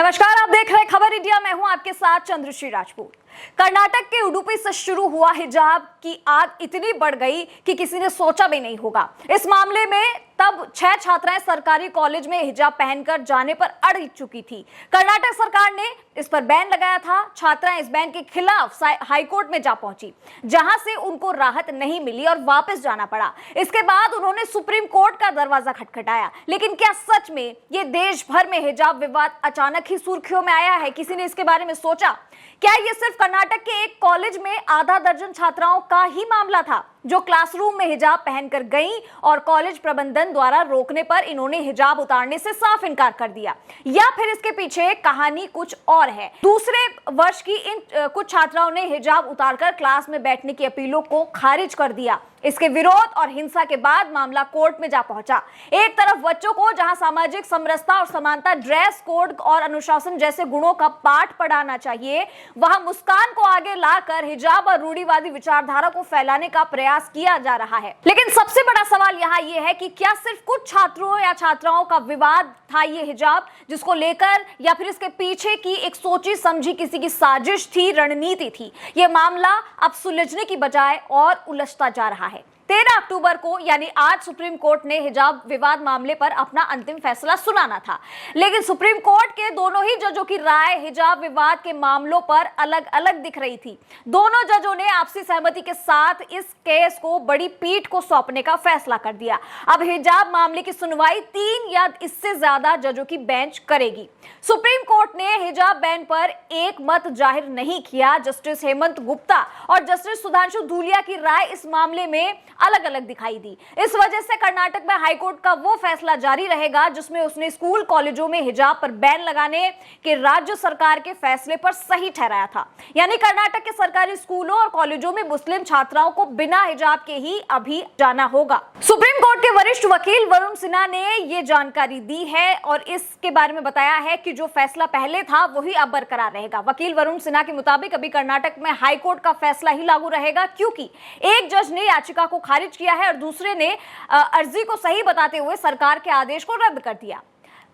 नमस्कार, आप देख रहे हैं खबर इंडिया। मैं हूं आपके साथ चंद्रश्री राजपूत। कर्नाटक के उडुपी से शुरू हुआ हिजाब की आग इतनी बढ़ गई कि किसी ने सोचा भी नहीं होगा। इस मामले में तब 6 छात्राएं सरकारी कॉलेज में हिजाब पहनकर जाने पर अड़ चुकी थी। कर्नाटक सरकार ने इस पर बैन लगाया था। छात्राएं इस बैन के खिलाफ हाईकोर्ट में जा पहुंची, जहां से उनको राहत नहीं मिली और वापस जाना पड़ा। इसके बाद उन्होंने सुप्रीम कोर्ट का दरवाजा खटखटाया। लेकिन क्या सच में ये देश भर में हिजाब विवाद अचानक ही सुर्खियों में आया है? किसी ने इसके बारे में सोचा? क्या ये सिर्फ कर्नाटक के एक कॉलेज में आधा दर्जन छात्राओं का ही मामला था जो क्लासरूम में हिजाब पहनकर गईं और कॉलेज प्रबंधन द्वारा रोकने पर इन्होंने हिजाब उतारने से साफ इनकार कर दिया? या फिर इसके पीछे कहानी कुछ और है? दूसरे वर्ष की इन कुछ छात्राओं ने हिजाब उतारकर क्लास में बैठने की अपीलों को खारिज कर दिया। इसके विरोध और हिंसा के बाद मामला कोर्ट में जा पहुंचा। एक तरफ बच्चों को जहां सामाजिक समरसता और समानता, ड्रेस कोड और अनुशासन जैसे गुणों का पाठ पढ़ाना चाहिए, वहां मुस्कान को आगे लाकर हिजाब और रूढ़िवादी विचारधारा को फैलाने का प्रयास किया जा रहा है। लेकिन सबसे बड़ा सवाल यहाँ यह है कि क्या सिर्फ कुछ छात्रों या छात्राओं का विवाद था ये हिजाब, जिसको लेकर, या फिर इसके पीछे की एक सोची समझी किसी की साजिश थी, रणनीति थी? यह मामला अब सुलझने की बजाय और उलझता जा रहा है। 13 अक्टूबर को यानी आज सुप्रीम कोर्ट ने हिजाब विवाद मामले पर अपना अंतिम फैसला सुनाना था। लेकिन सुप्रीम कोर्ट के दोनों ही जजों की राय हिजाब विवाद के मामलों पर अलग अलग दिख रही थी। दोनों जजों ने आपसी सहमति के साथ इस केस को बड़ी पीठ को सौंपने का फैसला कर दिया। अब हिजाब मामले की सुनवाई 3 या इससे ज्यादा जजों की बेंच करेगी। सुप्रीम कोर्ट ने हिजाब बैन पर एक मत जाहिर नहीं किया। जस्टिस हेमंत गुप्ता और जस्टिस सुधांशु धूलिया की राय इस मामले में अलग अलग दिखाई दी। इस वजह से कर्नाटक में हाईकोर्ट का वो फैसला जारी रहेगा जिसमें उसने स्कूल कॉलेजों में हिजाब पर बैन लगाने के राज्य सरकार के फैसले पर सही ठहराया था। यानी कर्नाटक के सरकारी स्कूलों और कॉलेजों में मुस्लिम छात्राओं को बिना हिजाब के ही अभी जाना होगा। सुप्रीम कोर्ट के वरिष्ठ वकील वरुण सिन्हा ने ये जानकारी दी है और इसके बारे में बताया है कि जो फैसला पहले था वही अब बरकरार रहेगा। वकील वरुण सिन्हा के मुताबिक अभी कर्नाटक में हाईकोर्ट का फैसला ही लागू रहेगा, क्योंकि एक जज ने याचिका को खारिज किया है और दूसरे ने अर्जी को सही बताते हुए सरकार के आदेश को रद्द कर दिया।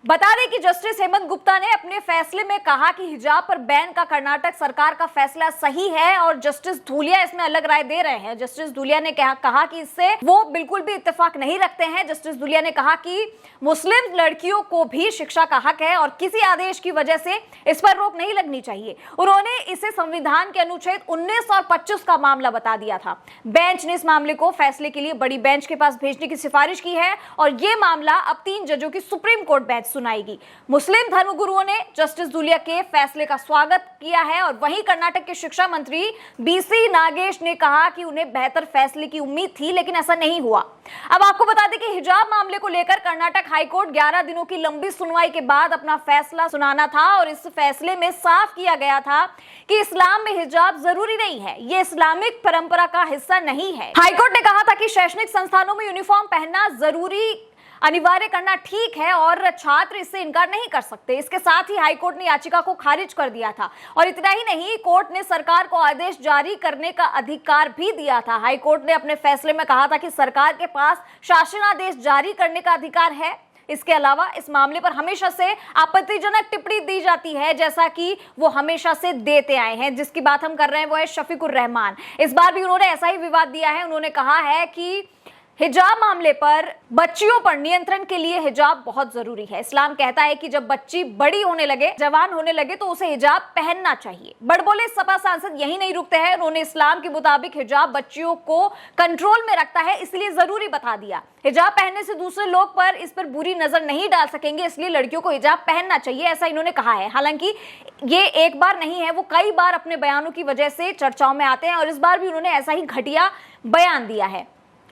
बता दें कि जस्टिस हेमंत गुप्ता ने अपने फैसले में कहा कि हिजाब पर बैन का कर्नाटक सरकार का फैसला सही है और जस्टिस धूलिया इसमें अलग राय दे रहे हैं। जस्टिस धूलिया ने कहा कि इससे वो बिल्कुल भी इत्तेफाक नहीं रखते हैं। जस्टिस धूलिया ने कहा कि मुस्लिम लड़कियों को भी शिक्षा का हक है और किसी आदेश की वजह से इस पर रोक नहीं लगनी चाहिए। उन्होंने इसे संविधान के अनुच्छेद 19 और 25 का मामला बता दिया था। बेंच ने इस मामले को फैसले के लिए बड़ी बेंच के पास भेजने की सिफारिश की है और ये मामला अब 3 जजों की सुप्रीम कोर्ट बेंच सुनाएगी। मुस्लिम धर्मगुरुओं ने जस्टिस धूलिया के फैसले का स्वागत किया है और वहीं कर्नाटक के शिक्षा मंत्री बीसी नागेश ने कहा कि उन्हें बेहतर फैसले की उम्मीद थी, लेकिन ऐसा नहीं हुआ। अब आपको बता दें कि हिजाब मामले को लेकर कर्नाटक हाईकोर्ट 11 दिनों की लंबी सुनवाई के बाद अपना फैसला सुनाना था और इस फैसले में साफ किया गया था कि इस्लाम में हिजाब जरूरी नहीं है, ये इस्लामिक परंपरा का हिस्सा नहीं है। हाईकोर्ट ने कहा था कि शैक्षणिक संस्थानों में यूनिफॉर्म पहनना अनिवार्य करना ठीक है और छात्र इससे इनकार नहीं कर सकते। इसके साथ ही हाईकोर्ट ने याचिका को खारिज कर दिया था और इतना ही नहीं, कोर्ट ने सरकार को आदेश जारी करने का अधिकार भी दिया था। हाईकोर्ट ने अपने फैसले में कहा था कि सरकार के पास शासनादेश जारी करने का अधिकार है। इसके अलावा इस मामले पर हमेशा से आपत्तिजनक टिप्पणी दी जाती है, जैसा कि वो हमेशा से देते आए हैं। जिसकी बात हम कर रहे हैं वो है शफीकुर रहमान। इस बार भी उन्होंने ऐसा ही विवाद दिया है। उन्होंने कहा है कि हिजाब मामले पर बच्चियों पर नियंत्रण के लिए हिजाब बहुत जरूरी है। इस्लाम कहता है कि जब बच्ची बड़ी होने लगे, जवान होने लगे, तो उसे हिजाब पहनना चाहिए। बड़बोले सपा सांसद यही नहीं रुकते हैं। उन्होंने इस्लाम के मुताबिक हिजाब बच्चियों को कंट्रोल में रखता है, इसलिए जरूरी बता दिया। हिजाब पहनने से दूसरे लोग पर इस पर बुरी नजर नहीं डाल सकेंगे, इसलिए लड़कियों को हिजाब पहनना चाहिए, ऐसा इन्होंने कहा है। हालांकि ये एक बार नहीं है, वो कई बार अपने बयानों की वजह से चर्चाओं में आते हैं और इस बार भी उन्होंने ऐसा ही घटिया बयान दिया है।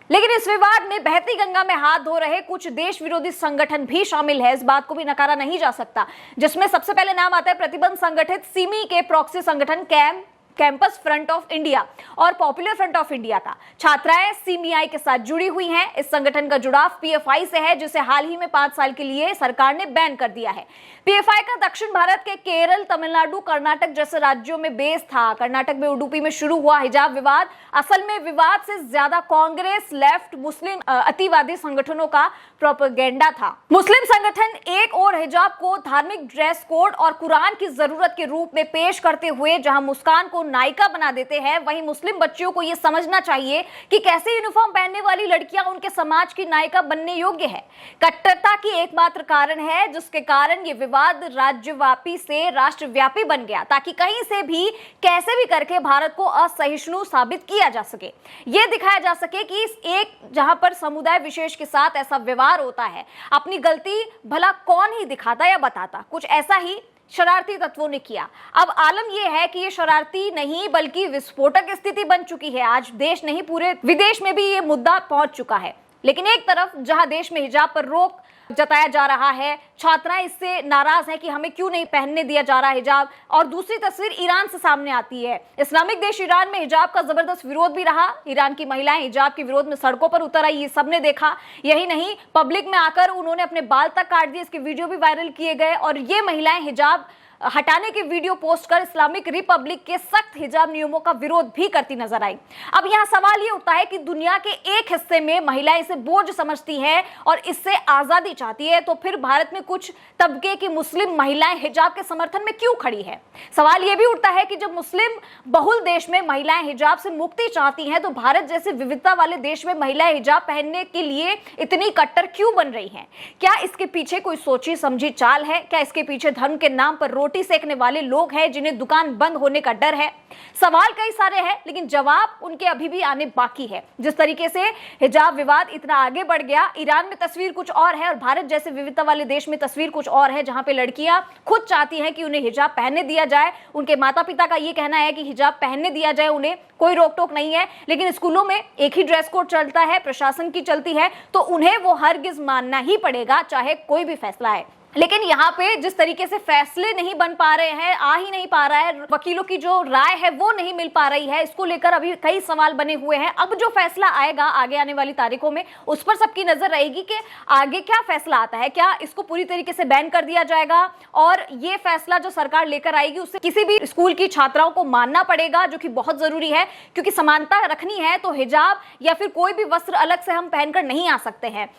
लेकिन इस विवाद में बहती गंगा में हाथ धो रहे कुछ देश विरोधी संगठन भी शामिल है। इस बात को भी नकारा नहीं जा सकता, जिसमें सबसे पहले नाम आता है प्रतिबंध संगठित सिमी के प्रॉक्सी संगठन कैम कैंपस फ्रंट ऑफ इंडिया और पॉपुलर फ्रंट ऑफ इंडिया का। छात्राएं सीएमआई के साथ जुड़ी हुई हैं। इस संगठन का जुड़ाव पीएफआई से है, जिसे हाल ही में 5 साल के लिए सरकार ने बैन कर दिया है। पीएफआई का दक्षिण भारत के केरल, तमिलनाडु, कर्नाटक जैसे राज्यों में बेस था। कर्नाटक में उडुपी में शुरू हुआ हिजाब विवाद असल में विवाद से ज्यादा कांग्रेस, लेफ्ट, मुस्लिम अतिवादी संगठनों का प्रोपेगेंडा था। मुस्लिम संगठन एक और हिजाब को धार्मिक ड्रेस कोड और कुरान की जरूरत के रूप में पेश करते हुए जहां मुस्कान को नायिका बना देते हैं, वहीं मुस्लिम बच्चियों को यह समझना चाहिए कि कैसे यूनिफॉर्म पहनने वाली लड़कियां उनके समाज की नायिका बनने योग्य है। कट्टरता की एकमात्र कारण है जिसके कारण ये विवाद राज्यव्यापी से राष्ट्रव्यापी बन गया, ताकि कहीं से भी कैसे भी करके भारत को असहिष्णु साबित किया जा सके। यह दिखाया जा सके कि इस एक जहां पर समुदाय विशेष के साथ ऐसा व्यवहार होता है, अपनी गलती भला कौन ही दिखाता या बताता। कुछ ऐसा ही शरारती तत्वों ने किया। अब आलम यह है कि यह शरारती नहीं बल्कि विस्फोटक स्थिति बन चुकी है। आज देश नहीं, पूरे विदेश में भी यह मुद्दा पहुंच चुका है। लेकिन एक तरफ जहां देश में हिजाब पर रोक जताया जा रहा है, छात्राएं इससे नाराज हैं कि हमें क्यों नहीं पहनने दिया जा रहा हिजाब, और दूसरी तस्वीर ईरान से सामने आती है। इस्लामिक देश ईरान में हिजाब का जबरदस्त विरोध भी रहा। ईरान की महिलाएं हिजाब के विरोध में सड़कों पर उतर आई, ये सबने देखा। यही नहीं, पब्लिक में आकर उन्होंने अपने बाल तक काट दिए। इसके वीडियो भी वायरल किए गए और ये महिलाएं हिजाब हटाने के वीडियो पोस्ट कर इस्लामिक रिपब्लिक के सख्त हिजाब नियमों का विरोध भी करती नजर आई। अब यहां सवाल यह उठता है कि दुनिया के एक हिस्से में महिलाएं इसे बोझ समझती हैं और इससे आजादी चाहती है, तो फिर भारत में कुछ तबके की मुस्लिम महिलाएं हिजाब के समर्थन में क्यों खड़ी है? सवाल यह भी उठता है कि जब मुस्लिम बहुल देश में महिलाएं हिजाब से मुक्ति चाहती हैं, तो भारत जैसे विविधता वाले देश में महिलाएं हिजाब पहनने के लिए इतनी कट्टर क्यों बन रही हैं? क्या इसके पीछे कोई सोची समझी चाल है? क्या इसके पीछे धर्म के नाम पर रोटी सेकने वाले लोग हैं जिन्हें दुकान बंद होने का डर है? सवाल कई सारे हैं, लेकिन जवाब उनके अभी भी आने बाकी है। जिस तरीके से हिजाब विवाद इतना आगे बढ़ गया, ईरान में तस्वीर कुछ और है और भारत जैसे विविधता वाले देश में तस्वीर कुछ और है, जहां पे लड़कियां खुद चाहती हैं कि उन्हें हिजाब पहनने दिया जाए। उनके माता पिता का यह कहना है कि हिजाब पहनने दिया जाए, उन्हें कोई रोक टोक नहीं है। लेकिन स्कूलों में एक ही ड्रेस कोड चलता है, प्रशासन की चलती है, तो उन्हें वो हरगिज मानना ही पड़ेगा, चाहे कोई भी फैसला आए। लेकिन यहाँ पे जिस तरीके से फैसले नहीं बन पा रहे हैं, आ ही नहीं पा रहा है, वकीलों की जो राय है वो नहीं मिल पा रही है, इसको लेकर अभी कई सवाल बने हुए हैं। अब जो फैसला आएगा आगे आने वाली तारीखों में, उस पर सबकी नजर रहेगी कि आगे क्या फैसला आता है। क्या इसको पूरी तरीके से बैन कर दिया जाएगा और ये फैसला जो सरकार लेकर आएगी उसे किसी भी स्कूल की छात्राओं को मानना पड़ेगा, जो कि बहुत जरूरी है, क्योंकि समानता रखनी है तो हिजाब या फिर कोई भी वस्त्र अलग से हम पहनकर नहीं आ सकते हैं।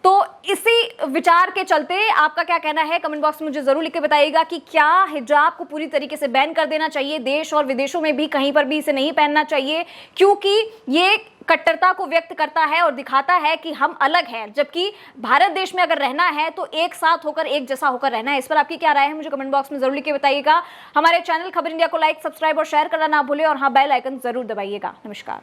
तो इसी विचार के चलते आपका क्या कहना है, कमेंट बॉक्स में मुझे जरूर लिख के बताइएगा कि क्या हिजाब को पूरी तरीके से बैन कर देना चाहिए, देश और विदेशों में भी कहीं पर भी इसे नहीं पहनना चाहिए, क्योंकि ये कट्टरता को व्यक्त करता है और दिखाता है कि हम अलग हैं, जबकि भारत देश में अगर रहना है तो एक साथ होकर, एक जैसा होकर रहना है। इस पर आपकी क्या राय है, मुझे कमेंट बॉक्स में जरूर लिख के बताइएगा। हमारे चैनल खबर इंडिया को लाइक, सब्सक्राइब और शेयर करना ना भूलें और हाँ, बेल आइकन जरूर दबाइएगा। नमस्कार।